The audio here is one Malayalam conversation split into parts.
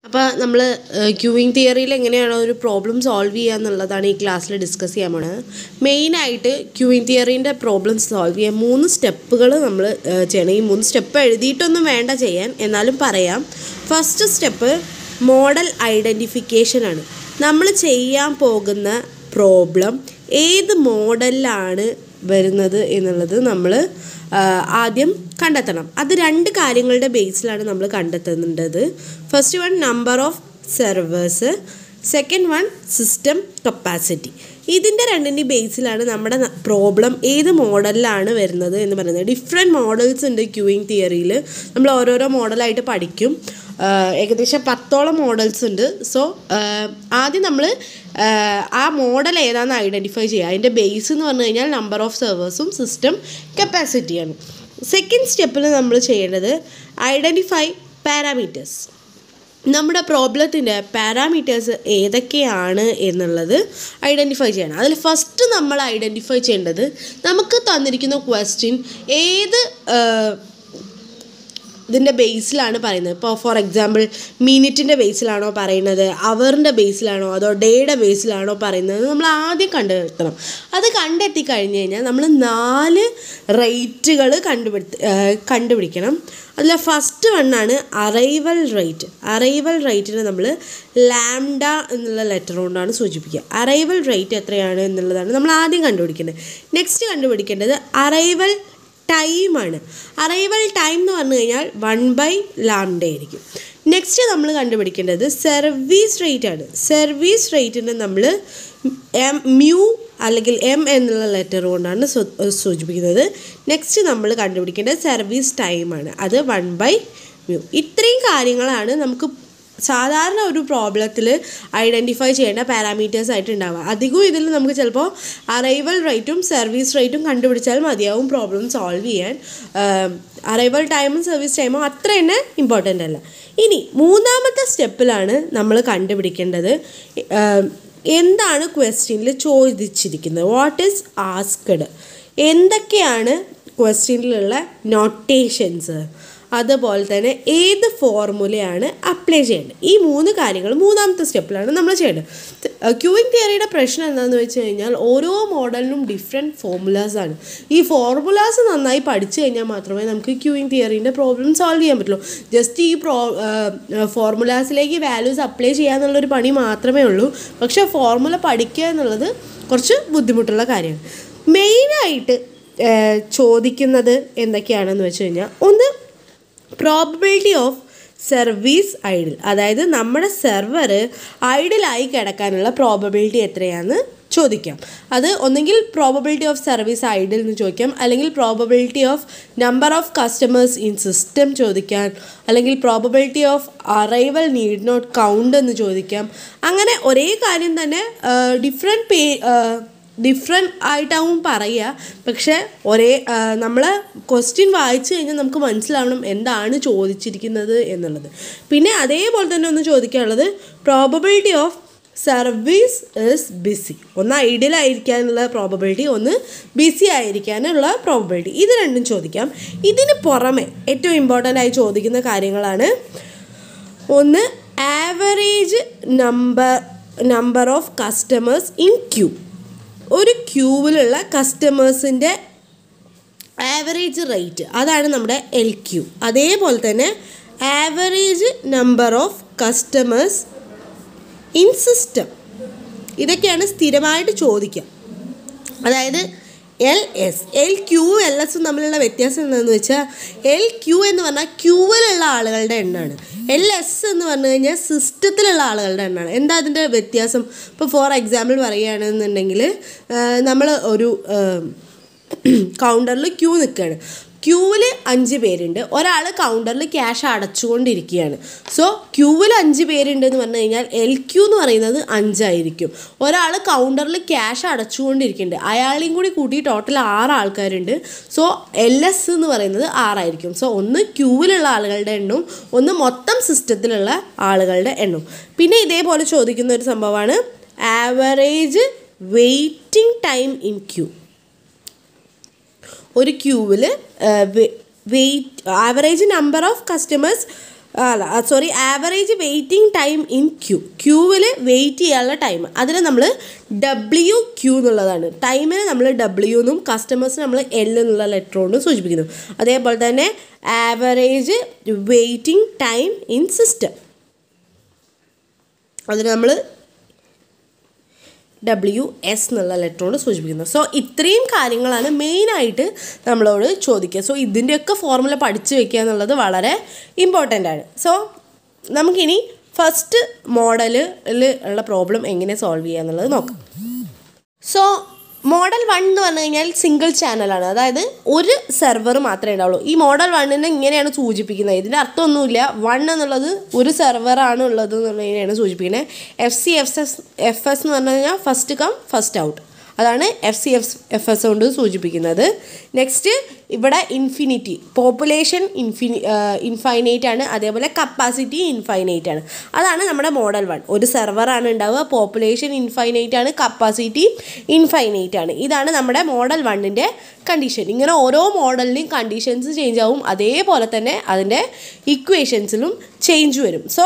അപ്പോൾ നമ്മൾ ക്യൂയിങ് തിയറിയിൽ എങ്ങനെയാണ് ഒരു പ്രോബ്ലം സോൾവ് ചെയ്യുക എന്നുള്ളതാണ് ഈ ക്ലാസ്സിൽ ഡിസ്കസ് ചെയ്യാൻ പോണത്. മെയിനായിട്ട് ക്യൂയിങ് തിയറീൻ്റെ പ്രോബ്ലം സോൾവ് ചെയ്യാൻ 3 സ്റ്റെപ്പുകൾ നമ്മൾ ചെയ്യണം. ഈ 3 സ്റ്റെപ്പ് എഴുതിയിട്ടൊന്നും വേണ്ട ചെയ്യാൻ, എന്നാലും പറയാം. ഫസ്റ്റ് സ്റ്റെപ്പ് മോഡൽ ഐഡൻറ്റിഫിക്കേഷനാണ്. നമ്മൾ ചെയ്യാൻ പോകുന്ന പ്രോബ്ലം ഏത് മോഡലിലാണ് വരുന്നത് എന്നുള്ളത് നമ്മൾ ആദ്യം കണ്ടെത്തണം. അത് 2 കാര്യങ്ങളുടെ ബേസിലാണ് നമ്മൾ കണ്ടെത്തേണ്ടത്. First one number of servers, second one system capacity. ഇതിൻ്റെ 2ൻ്റെ ബേസിലാണ് നമ്മുടെ പ്രോബ്ലം ഏത് മോഡലിലാണ് വരുന്നത് എന്ന് പറയുന്നത്. ഡിഫറെൻറ്റ് മോഡൽസ് ഉണ്ട് ക്യൂയിങ് തിയറിയിൽ. നമ്മൾ ഓരോരോ മോഡലായിട്ട് പഠിക്കും. ഏകദേശം 10ഓളം മോഡൽസ് ഉണ്ട്. സോ ആദ്യം നമ്മൾ ആ മോഡൽ ഏതാണെന്ന് ഐഡൻറ്റിഫൈ ചെയ്യുക. അതിൻ്റെ ബേസ് എന്ന് പറഞ്ഞു കഴിഞ്ഞാൽ നമ്പർ ഓഫ് സെർവേഴ്സും സിസ്റ്റം കപ്പാസിറ്റിയാണ്. സെക്കൻഡ് സ്റ്റെപ്പിൽ നമ്മൾ ചെയ്യേണ്ടത് ഐഡൻറ്റിഫൈ പാരാമീറ്റേഴ്സ്. നമ്മുടെ പ്രോബ്ലത്തിൻ്റെ പാരാമീറ്റേഴ്സ് ഏതൊക്കെയാണ് എന്നുള്ളത് ഐഡൻറ്റിഫൈ ചെയ്യണം. അതിൽ ഫസ്റ്റ് നമ്മൾ ഐഡൻറ്റിഫൈ ചെയ്യേണ്ടത് നമുക്ക് തന്നിരിക്കുന്ന ക്വസ്റ്റ്യൻ ഏത് ഇതിൻ്റെ ബേസിലാണ് പറയുന്നത്. ഇപ്പോൾ ഫോർ എക്സാമ്പിൾ മിനിറ്റിൻ്റെ ബേസിലാണോ പറയുന്നത്, അവറിൻ്റെ ബേസിലാണോ, അതോ ഡേയുടെ ബേസിലാണോ പറയുന്നത് നമ്മൾ ആദ്യം കണ്ടെത്തണം. അത് കണ്ടെത്തി കഴിഞ്ഞ് കഴിഞ്ഞാൽ നമ്മൾ 4 റേറ്റുകൾ കണ്ടുപിടിക്കണം. അതിൽ ഫസ്റ്റ് വണ്ണാണ് അറൈവൽ റേറ്റ്. അറൈവൽ റേറ്റിനെ നമ്മൾ ലാംഡ എന്നുള്ള ലെറ്റർ കൊണ്ടാണ് സൂചിപ്പിക്കുക. അറൈവൽ റേറ്റ് എത്രയാണ് എന്നുള്ളതാണ് നമ്മൾ ആദ്യം കണ്ടുപിടിക്കേണ്ടത്. നെക്സ്റ്റ് കണ്ടുപിടിക്കേണ്ടത് അറൈവൽ ടൈമാണ്. അറൈവൽ ടൈം എന്ന് പറഞ്ഞു കഴിഞ്ഞാൽ 1/λ ആയിരിക്കും. നെക്സ്റ്റ് നമ്മൾ കണ്ടുപിടിക്കേണ്ടത് സർവീസ് റേറ്റ് ആണ്. സർവീസ് റേറ്റിനെ നമ്മൾ മ്യൂ അല്ലെങ്കിൽ എം എന്നുള്ള ലെറ്റർ കൊണ്ടാണ് സൂചിപ്പിക്കുന്നത്. നെക്സ്റ്റ് നമ്മൾ കണ്ടുപിടിക്കേണ്ടത് സർവീസ് ടൈമാണ്. അത് 1/μ. ഇത്രയും കാര്യങ്ങളാണ് നമുക്ക് സാധാരണ ഒരു പ്രോബ്ലത്തിൽ ഐഡൻറ്റിഫൈ ചെയ്യേണ്ട പാരാമീറ്റേഴ്സ് ആയിട്ട് ഉണ്ടാവുക. അധികവും ഇതിൽ നമുക്ക് ചിലപ്പോൾ അറൈവൽ റേറ്റും സർവീസ് റേറ്റും കണ്ടുപിടിച്ചാൽ മതിയാവും പ്രോബ്ലം സോൾവ് ചെയ്യാൻ. അറൈവൽ ടൈമും സർവീസ് ടൈമും അത്ര തന്നെ ഇമ്പോർട്ടൻ്റ് അല്ല. ഇനി 3ാമത്തെ സ്റ്റെപ്പിലാണ് നമ്മൾ കണ്ടുപിടിക്കേണ്ടത് എന്താണ് ക്വസ്റ്റ്യനിൽ ചോദിച്ചിരിക്കുന്നത്, വാട്ട് ഈസ് ആസ്ക്ഡ്, എന്തൊക്കെയാണ് ക്വസ്റ്റ്യനിലുള്ള നൊട്ടേഷൻസ്, അതുപോലെ തന്നെ ഏത് ഫോർമുലയാണ് അപ്ലൈ ചെയ്യേണ്ടത്. ഈ 3 കാര്യങ്ങൾ 3ാമത്തെ സ്റ്റെപ്പിലാണ് നമ്മൾ ചെയ്യേണ്ടത്. ക്യൂയിങ് തിയറിയുടെ പ്രശ്നം എന്താണെന്ന് വെച്ച് കഴിഞ്ഞാൽ ഓരോ മോഡലിനും ഡിഫറെൻറ്റ് ഫോർമുലാസാണ്. ഈ ഫോർമുലാസ് നന്നായി പഠിച്ചു കഴിഞ്ഞാൽ മാത്രമേ നമുക്ക് ക്യൂയിങ് തിയറീൻ്റെ പ്രോബ്ലം സോൾവ് ചെയ്യാൻ പറ്റുള്ളൂ. ജസ്റ്റ് ഈ ഫോർമുലാസിലേക്ക് വാല്യൂസ് അപ്ലൈ ചെയ്യാന്നുള്ളൊരു പണി മാത്രമേ ഉള്ളൂ. പക്ഷേ ഫോർമുല പഠിക്കുക എന്നുള്ളത് കുറച്ച് ബുദ്ധിമുട്ടുള്ള കാര്യമാണ്. മെയിനായിട്ട് ചോദിക്കുന്നത് എന്തൊക്കെയാണെന്ന് വെച്ച് കഴിഞ്ഞാൽ, ഒന്ന് പ്രോബബിലിറ്റി ഓഫ് സർവീസ് ഐഡിൽ, അതായത് നമ്മുടെ സെർവർ ഐഡിലായി കിടക്കാനുള്ള പ്രോബബിലിറ്റി എത്രയാണെന്ന് ചോദിക്കാം. അത് ഒന്നെങ്കിൽ പ്രോബബിലിറ്റി ഓഫ് സർവീസ് ഐഡിൽ എന്ന് ചോദിക്കാം, അല്ലെങ്കിൽ probability of number of customers in system ചോദിക്കാം, അല്ലെങ്കിൽ probability of arrival need not count എന്ന് ചോദിക്കാം. അങ്ങനെ ഒരേ കാര്യം തന്നെ ഡിഫറെൻ്റ് ആയിട്ടാവും പറയുക. പക്ഷേ നമ്മൾ ക്വസ്റ്റ്യൻ വായിച്ചു കഴിഞ്ഞാൽ നമുക്ക് മനസ്സിലാവണം എന്താണ് ചോദിച്ചിരിക്കുന്നത് എന്നുള്ളത്. പിന്നെ അതേപോലെ തന്നെ ഒന്ന് ചോദിക്കാനുള്ളത് probability of service is BC. ഒന്ന് ഐഡിയലായിരിക്കാനുള്ള പ്രോബബിലിറ്റി, ഒന്ന് ബിസി ആയിരിക്കാനുള്ള പ്രോബബിലിറ്റി. ഇത് രണ്ടും ചോദിക്കാം. ഇതിന് പുറമെ ഏറ്റവും ഇമ്പോർട്ടൻ്റ് ആയി ചോദിക്കുന്ന കാര്യങ്ങളാണ്, ഒന്ന് average number of customers in queue. ഒരു ക്യൂവിലുള്ള കസ്റ്റമേഴ്സിൻ്റെ ആവറേജ് റേറ്റ്, അതാണ് നമ്മുടെ LQ. അതേപോലെ തന്നെ average number of customers in system. ഇതൊക്കെയാണ് സ്ഥിരമായിട്ട് ചോദിക്കുക. അതായത് LS, LQ LSും തമ്മിലുള്ള വ്യത്യാസം എന്താണെന്ന് വെച്ചാൽ, LQ എന്ന് പറഞ്ഞാൽ ക്യൂവിലുള്ള ആളുകളുടെ എണ്ണമാണ്. LS എന്ന് പറഞ്ഞു കഴിഞ്ഞാൽ സിസ്റ്റത്തിലുള്ള ആളുകളുടെ എണ്ണമാണ്. എന്താ അതിൻ്റെ വ്യത്യാസം? ഇപ്പോൾ ഫോർ എക്സാമ്പിൾ പറയുകയാണെന്നുണ്ടെങ്കിൽ, നമ്മൾ ഒരു കൗണ്ടറിൽ ക്യൂ നിൽക്കുകയാണ്. ക്യൂവിൽ 5 പേരുണ്ട്. ഒരാൾ കൗണ്ടറിൽ ക്യാഷ് അടച്ചുകൊണ്ടിരിക്കുകയാണ്. സോ ക്യൂവിൽ 5 പേരുണ്ടെന്ന് പറഞ്ഞു കഴിഞ്ഞാൽ LQ എന്ന് പറയുന്നത് 5 ആയിരിക്കും. ഒരാൾ കൗണ്ടറിൽ ക്യാഷ് അടച്ചുകൊണ്ടിരിക്കുന്നുണ്ട്, അയാളെയും കൂടി കൂട്ടി ടോട്ടൽ 6 ആൾക്കാരുണ്ട്. സോ LS എന്ന് പറയുന്നത് 6 ആയിരിക്കും. സോ ഒന്ന് ക്യൂവിലുള്ള ആളുകളുടെ എണ്ണവും ഒന്ന് മൊത്തം സിസ്റ്റത്തിലുള്ള ആളുകളുടെ എണ്ണവും. പിന്നെ ഇതേപോലെ ചോദിക്കുന്ന ഒരു സംഭവമാണ് average waiting time in queue. ഒരു ക്യൂവിൽ ആവറേജ് നമ്പർ ഓഫ് കസ്റ്റമേഴ്സ് അല്ല sorry, average waiting time in ക്യൂവിൽ വെയിറ്റ് ചെയ്യാനുള്ള ടൈം, അതിന് നമ്മൾ WQ എന്നുള്ളതാണ്. ടൈമിന് നമ്മൾ W എന്നും കസ്റ്റമേഴ്സിന് നമ്മൾ L എന്നുള്ള ലെറ്റർ കൊണ്ട് സൂചിപ്പിക്കുന്നു. അതേപോലെ തന്നെ average waiting time in system, അതിന് നമ്മൾ WS എന്നുള്ള ലെറ്റർ കൊണ്ട് സൂചിപ്പിക്കുന്നു. സോ ഇത്രയും കാര്യങ്ങളാണ് മെയിനായിട്ട് നമ്മളോട് ചോദിക്കുക. സോ ഇതിൻ്റെയൊക്കെ ഫോർമുല പഠിച്ചു വെക്കുക എന്നുള്ളത് വളരെ ഇമ്പോർട്ടൻ്റ് ആണ്. സോ നമുക്കിനി ഫസ്റ്റ് മോഡലിൽ ഉള്ള പ്രോബ്ലം എങ്ങനെ സോൾവ് ചെയ്യുക എന്നുള്ളത് നോക്കാം. സോ മോഡൽ 1 എന്ന് പറഞ്ഞു കഴിഞ്ഞാൽ സിംഗിൾ ചാനലാണ്, അതായത് ഒരു സെർവർ മാത്രമേ ഉണ്ടാവുള്ളൂ. ഈ മോഡൽ 1 ഇങ്ങനെയാണ് സൂചിപ്പിക്കുന്നത്. ഇതിൻ്റെ അർത്ഥമൊന്നുമില്ല, 1 എന്നുള്ളത് ഒരു സെർവറാണ് ഉള്ളത് എന്നുള്ളതിനെയാണ് സൂചിപ്പിക്കുന്നത്. FCFS എന്ന് പറഞ്ഞു കഴിഞ്ഞാൽ ഫസ്റ്റ് കം ഫസ്റ്റ് ഔട്ട്, അതാണ് FCFS കൊണ്ട് സൂചിപ്പിക്കുന്നത്. നെക്സ്റ്റ് ഇവിടെ ഇൻഫിനിറ്റി, പോപ്പുലേഷൻ ഇൻഫൈനൈറ്റ് ആണ്, അതേപോലെ കപ്പാസിറ്റി ഇൻഫൈനൈറ്റ് ആണ്. അതാണ് നമ്മുടെ മോഡൽ 1. ഒരു സെർവറാണ് ഉണ്ടാവുക, പോപ്പുലേഷൻ ഇൻഫൈനൈറ്റ് ആണ്, കപ്പാസിറ്റി ഇൻഫൈനൈറ്റ് ആണ്. ഇതാണ് നമ്മുടെ മോഡൽ 1ൻ്റെ കണ്ടീഷൻ. ഇങ്ങനെ ഓരോ മോഡലിൻ്റെയും കണ്ടീഷൻസ് ചേഞ്ച് ആവും, അതേപോലെ തന്നെ അതിൻ്റെ ഇക്വേഷൻസിലും ചേഞ്ച് വരും. സോ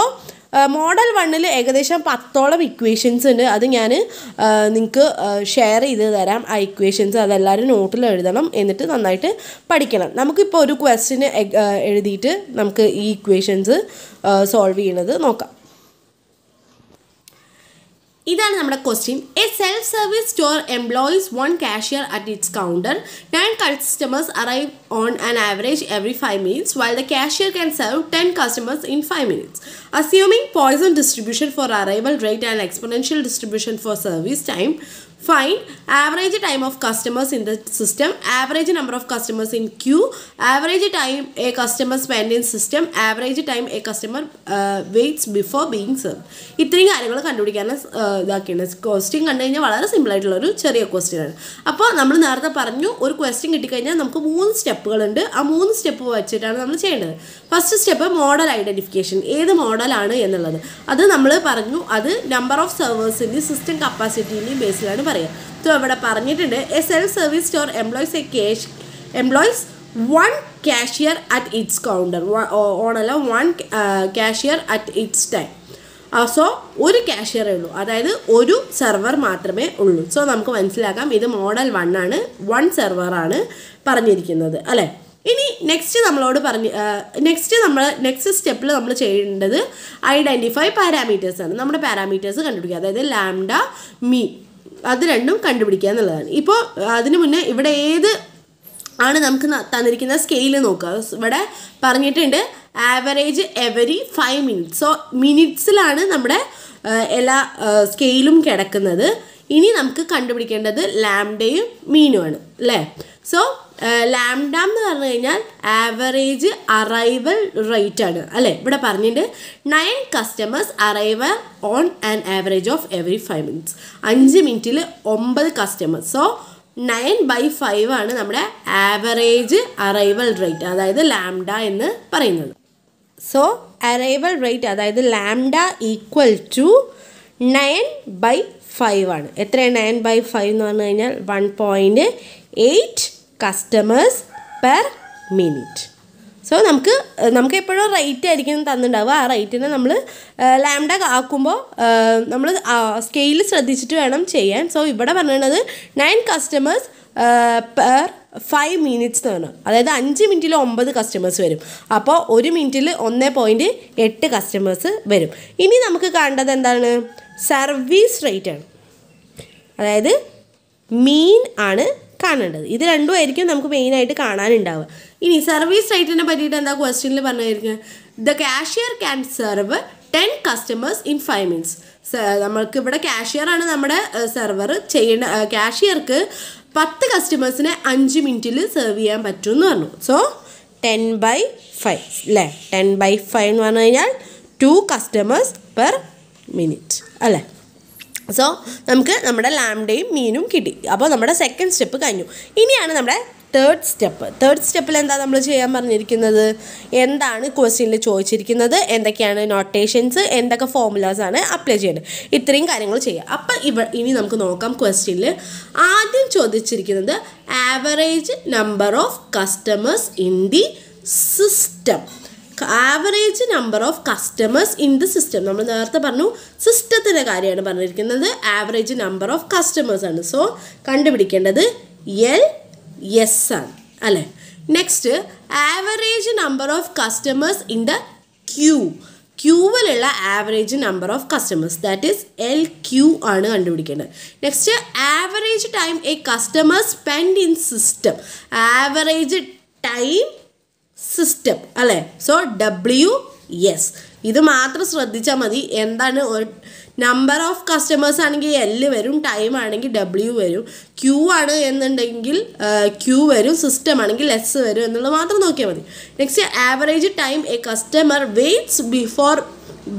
മോഡൽ 1 ഏകദേശം 10ഓളം ഇക്വേഷൻസ് ഉണ്ട്. അത് ഞാൻ നിങ്ങൾക്ക് ഷെയർ ചെയ്ത് തരാം. ആ ഇക്വേഷൻസ് അതെല്ലാവരും നോട്ടിൽ എഴുതണം, എന്നിട്ട് നന്നായിട്ട് പഠിക്കണം. നമുക്കിപ്പോൾ ഒരു ക്വസ്റ്റ്യന് എഴുതിയിട്ട് നമുക്ക് ഈ ഇക്വേഷൻസ് സോൾവ് ചെയ്യുന്നത് നോക്കാം. ഇതാണ് നമ്മുടെ question. A self service store employees 1 cashier at its counter. 9 customers arrive on an average every 5 minutes, while the cashier can serve 10 customers in 5 minutes. Assuming Poisson distribution for arrival rate and exponential distribution for service time, find average time of customers in the system, average number of customers in queue, average time a customer spend in system, average time a customer waits before being served. ഇത്രയും കാര്യങ്ങൾ കണ്ടുപിടിക്കാനും ഇതാക്കിയാണ്. ക്വസ്റ്റ്യൻ കണ്ടു കഴിഞ്ഞാൽ വളരെ സിമ്പിളായിട്ടുള്ളൊരു ചെറിയ ക്വസ്റ്റ്യൻ ആണ്. അപ്പോൾ നമ്മൾ നേരത്തെ പറഞ്ഞു, ഒരു ക്വസ്റ്റ്യൻ കിട്ടിക്കഴിഞ്ഞാൽ നമുക്ക് 3 സ്റ്റെപ്പുകളുണ്ട്. ആ 3 സ്റ്റെപ്പ് വെച്ചിട്ടാണ് നമ്മൾ ചെയ്യേണ്ടത്. ഫസ്റ്റ് സ്റ്റെപ്പ് മോഡൽ ഐഡൻറ്റിഫിക്കേഷൻ, ഏത് മോഡലാണ് എന്നുള്ളത്. അത് നമ്മൾ പറഞ്ഞു, അത് നമ്പർ ഓഫ് സെർവേഴ്സിൻ്റെയും സിസ്റ്റം കപ്പാസിറ്റീൻ്റെയും ബേസിലാണ് പറയുക. സോ ഇവിടെ പറഞ്ഞിട്ടുണ്ട്, A self service store employs 1 cashier at its counter, ഓണല്ല 1 cashier at its time. So ഒരു കാഷ്യറേ ഉള്ളൂ, അതായത് ഒരു സെർവർ മാത്രമേ ഉള്ളൂ. സോ നമുക്ക് മനസ്സിലാക്കാം ഇത് മോഡൽ 1 ആണ്, 1 സെർവറാണ് പറഞ്ഞിരിക്കുന്നത് അല്ലേ. ഇനി നെക്സ്റ്റ് സ്റ്റെപ്പിൽ നമ്മൾ ചെയ്യേണ്ടത് ഐഡൻറ്റിഫൈ പാരാമീറ്റേഴ്സ് ആണ്. നമ്മുടെ പാരാമീറ്റേഴ്സ് കണ്ടുപിടിക്കുക, അതായത് ലാംഡ മീൻ, അത് രണ്ടും കണ്ടുപിടിക്കുക എന്നുള്ളതാണ്. ഇപ്പോൾ അതിന് മുന്നേ ഇവിടെ ഏത് ആണ് നമുക്ക് തന്നിരിക്കുന്ന സ്കെയിൽ നോക്കുക. ഇവിടെ പറഞ്ഞിട്ടുണ്ട് ആവറേജ് എവറി 5 minutes. സോ മിനിറ്റ്സിലാണ് നമ്മുടെ എല്ലാ സ്കെയിലും കിടക്കുന്നത്. ഇനി നമുക്ക് കണ്ടുപിടിക്കേണ്ടത് ലാംഡയും മീനുമാണ് അല്ലേ. സോ ലാംഡ എന്ന് പറഞ്ഞു കഴിഞ്ഞാൽ ആവറേജ് അറൈവൽ റേറ്റ് ആണ് അല്ലേ. ഇവിടെ പറഞ്ഞിട്ട് 9 customers arrive on an average of every 5 minutes. 5 മിനിറ്റിൽ 9 customers. സോ 9/5 ആണ് നമ്മുടെ ആവറേജ് അറൈവൽ റേറ്റ്, അതായത് ലാംഡ എന്ന് പറയുന്നത്. സോ അറൈവൽ റേറ്റ്, അതായത് ലാംഡ ഈക്വൽ ടു 9/5 ആണ്. എത്രയാണ് 9/5 എന്ന് പറഞ്ഞു കഴിഞ്ഞാൽ 1.8 customers per minute. സോ നമുക്ക് എപ്പോഴും റേറ്റ് ആയിരിക്കും തന്നിട്ടുണ്ടാവുക. ആ റേറ്റിനെ നമ്മൾ ലാംഡ ആക്കുമ്പോൾ നമ്മൾ സ്കെയിൽ ശ്രദ്ധിച്ചിട്ട് വേണം ചെയ്യാൻ. സോ ഇവിടെ പറഞ്ഞിട്ടുള്ളത് 9 customers per 5 minutes എന്ന് പറഞ്ഞു, അതായത് 5 മിനിറ്റിൽ 9 customers വരും. അപ്പോൾ 1 മിനിറ്റിൽ 1.8 customers വരും. ഇനി നമുക്ക് കാണേണ്ടത് എന്താണ്, സർവീസ് റേറ്റ് ആണ്, അതായത് മീൻ ആണ് കാണേണ്ടത്. ഇത് രണ്ടും ആയിരിക്കും നമുക്ക് മെയിനായിട്ട് കാണാനുണ്ടാവുക. ഇനി സർവീസ് റേറ്റിനെ പറ്റിയിട്ട് എന്താ ക്വസ്റ്റ്യനിൽ പറഞ്ഞിരിക്കുന്നത്, the cashier can serve 10 customers in 5 minutes. നമ്മൾക്ക് ഇവിടെ കാഷ്യറാണ് നമ്മുടെ സെർവർ ചെയ്യേണ്ട. കാഷ്യർക്ക് 10 customers 5 മിനിറ്റിൽ സെർവ് ചെയ്യാൻ പറ്റും എന്ന് പറഞ്ഞു. സോ 10/5 അല്ലേ. 10/5 എന്ന് പറഞ്ഞു കഴിഞ്ഞാൽ 2 customers per minute അല്ലേ. സോ നമുക്ക് നമ്മുടെ ലാംഡയും മീനും കിട്ടി. അപ്പോൾ നമ്മുടെ സെക്കൻഡ് സ്റ്റെപ്പ് കഴിഞ്ഞു. ഇനിയാണ് നമ്മുടെ തേർഡ് സ്റ്റെപ്പിൽ എന്താ നമ്മൾ ചെയ്യാൻ പറഞ്ഞിരിക്കുന്നത്, എന്താണ് ക്വസ്റ്റ്യനിൽ ചോദിച്ചിരിക്കുന്നത്, എന്തൊക്കെയാണ് നോട്ടേഷൻസ്, എന്തൊക്കെ ഫോർമുലാസാണ് അപ്ലൈ ചെയ്യേണ്ടത്, ഇത്രയും കാര്യങ്ങൾ ചെയ്യാം. അപ്പം ഇനി നമുക്ക് നോക്കാം. ക്വസ്റ്റ്യനിൽ ആദ്യം ചോദിച്ചിരിക്കുന്നത് average number of customers in the system. Average number of customers in the system. നമ്മൾ നേരത്തെ പറഞ്ഞു സിസ്റ്റത്തിൻ്റെ കാര്യമാണ് പറഞ്ഞിരിക്കുന്നത്, ആവറേജ് നമ്പർ ഓഫ് കസ്റ്റമേഴ്സ് ആണ്. സോ കണ്ടുപിടിക്കേണ്ടത് LS ആണ് അല്ലേ. Next average number of customers in the ക്യൂവിലുള്ള average number of customers, that is LQ ആണ് കണ്ടുപിടിക്കേണ്ടത്. Next average time a customer spend in system, average time system അല്ലേ. So WS. ഇത് മാത്രം ശ്രദ്ധിച്ചാൽ മതി. എന്താണ് നമ്പർ ഓഫ് കസ്റ്റമേഴ്സ് ആണെങ്കിൽ L വരും, ടൈം ആണെങ്കിൽ W വരും, Q ആണ് എന്നുണ്ടെങ്കിൽ Q വരും, സിസ്റ്റം ആണെങ്കിൽ S വരും എന്നുള്ളത് മാത്രം നോക്കിയാൽ മതി. Next average time a customer weights before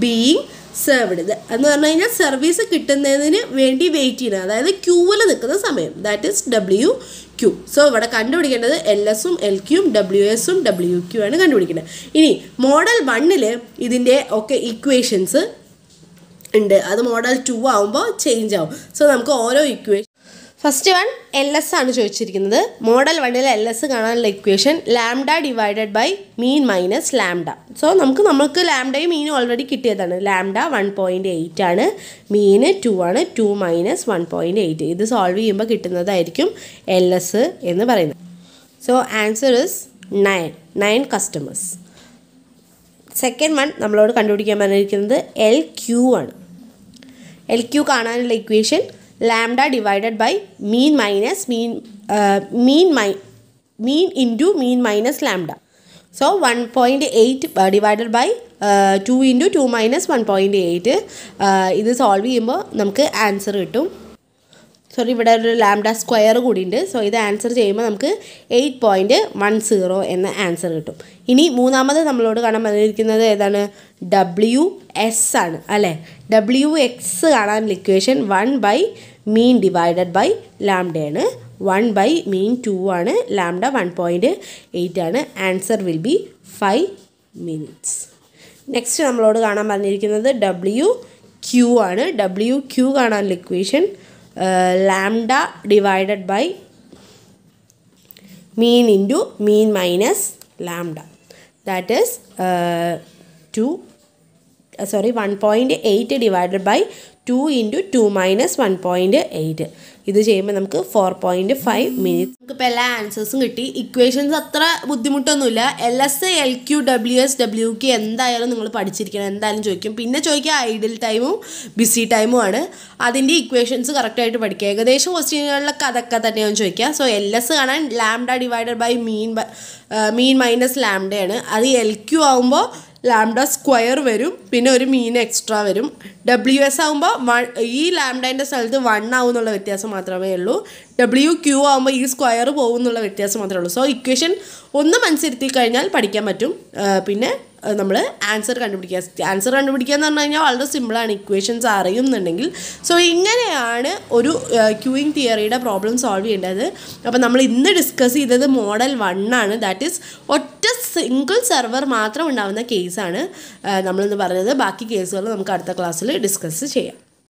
being served എന്ന് പറഞ്ഞു കഴിഞ്ഞാൽ സർവീസ് കിട്ടുന്നതിന് വേണ്ടി വെയിറ്റ് ചെയ്യുന്നത്, അതായത് ക്യൂവിൽ നിൽക്കുന്ന സമയം, ദാറ്റ് ഈസ് WQ. സോ ഇവിടെ കണ്ടുപിടിക്കേണ്ടത് LS ഉം LQ ഉം WS ഉം WQ ആണ് കണ്ടുപിടിക്കേണ്ടത്. ഇനി മോഡൽ 1 ഇതിൻ്റെ ഒക്കെ ഇക്വേഷൻസ് ഉണ്ട്, അത് മോഡൽ 2 ആകുമ്പോൾ ചേഞ്ച് ആവും. സോ നമുക്ക് ഓരോ ഇക്വേഷൻ, ഫസ്റ്റ് വൺ LS ആണ് ചോദിച്ചിരിക്കുന്നത്. മോഡൽ 1 LS കാണാനുള്ള equation lambda divided by mean minus lambda. So നമുക്ക് ലാംഡയും മീനും ഓൾറെഡി കിട്ടിയതാണ്. ലാംഡ 1.8 ആണ്, മീന് 2 ആണ്, 2 മൈനസ് 1.8. ഇത് സോൾവ് ചെയ്യുമ്പോൾ കിട്ടുന്നതായിരിക്കും LS എന്ന് പറയുന്നത്. So answer is 9 customers. Second one നമ്മളോട് കണ്ടുപിടിക്കാൻ പറഞ്ഞിരിക്കുന്നത് LQ ആണ്. LQ കാണാനുള്ള equation lambda divided by mean minus mean into mean minus lambda. So 1.8 divided by 2 into 2 minus 1.8. ഇത് സോൾവ് ചെയ്യുമ്പോൾ നമുക്ക് ആൻസർ കിട്ടും. സോറി, ഇവിടെ ഒരു ലാംഡ സ്ക്വയർ കൂടി ഉണ്ട്. സോ ഇത് ആൻസർ ചെയ്യുമ്പോൾ നമുക്ക് 8.10 എന്ന ആൻസർ കിട്ടും. ഇനി മൂന്നാമത് നമ്മളോട് കാണാൻ പറഞ്ഞിരിക്കുന്നത് ഏതാണ്? WS ആണ് അല്ലേ. WX കാണാനുള്ള equation 1 by mean divided by ലാംഡയാണ്. 1 ബൈ മീൻ 2 ആണ്, ലാംഡ 1.8 ആണ്. Answer will be 5 minutes. Next നമ്മളോട് കാണാൻ പറഞ്ഞിരിക്കുന്നത് WQ ആണ്. WQ കാണാനുള്ള equation lambda divided by mean into mean minus lambda, that is 1.8 divided by 2 into 2 minus 1.8. ഇത് ചെയ്യുമ്പോൾ നമുക്ക് 4.5 minutes. നമുക്കിപ്പോൾ എല്ലാ ആൻസേഴ്സും കിട്ടി. ഇക്വേഷൻസ് അത്ര ബുദ്ധിമുട്ടൊന്നുമില്ല. LS, LQ, WS, WQ എന്തായാലും നിങ്ങൾ പഠിച്ചിരിക്കണം, എന്തായാലും ചോദിക്കും. പിന്നെ ചോദിക്കുക ഐഡിൽ ടൈമും ബിസി ടൈമും ആണ്. അതിൻ്റെ ഇക്വേഷൻസ് കറക്റ്റായിട്ട് പഠിക്കുക. ഏകദേശം ക്വസ്റ്റ്യനുകളിലൊക്കെ അതൊക്കെ തന്നെയാണ് ചോദിക്കുക. സോ LS കാണാൻ lambda divided by mean minus ലാംഡയാണ്. അത് LQ ആകുമ്പോൾ ലാംഡ സ്ക്വയർ വരും, പിന്നെ ഒരു മീൻ എക്സ്ട്രാ വരും. WS ആകുമ്പോൾ ഈ ലാംഡേൻ്റെ സ്ഥലത്ത് 1 ആവും എന്നുള്ള വ്യത്യാസം മാത്രമേ ഉള്ളൂ. WQ ആകുമ്പോൾ ഈ സ്ക്വയർ പോകും എന്നുള്ള വ്യത്യാസം മാത്രമേ ഉള്ളൂ. സോ ഇക്വേഷൻ ഒന്ന് മനസ്സിരുത്തി കഴിഞ്ഞാൽ പഠിക്കാൻ പറ്റും. പിന്നെ നമ്മൾ ആൻസർ കണ്ടുപിടിക്കുക എന്ന് പറഞ്ഞു കഴിഞ്ഞാൽ വളരെ സിമ്പിളാണ്, ഇക്വേഷൻസ് അറിയുന്നുണ്ടെങ്കിൽ. സോ ഇങ്ങനെയാണ് ഒരു ക്യൂയിങ് തിയറിയുടെ പ്രോബ്ലം സോൾവ് ചെയ്യേണ്ടത്. അപ്പോൾ നമ്മൾ ഇന്ന് ഡിസ്കസ് ചെയ്തത് മോഡൽ 1 ആണ്. ദാറ്റ് ഈസ് ഒറ്റ സിംഗിൾ സെർവർ മാത്രം ഉണ്ടാകുന്ന കേസാണ് നമ്മളിന്ന് പറഞ്ഞത്. ബാക്കി കേസുകൾ നമുക്ക് അടുത്ത ക്ലാസ്സിൽ ഡിസ്കസ് ചെയ്യാം.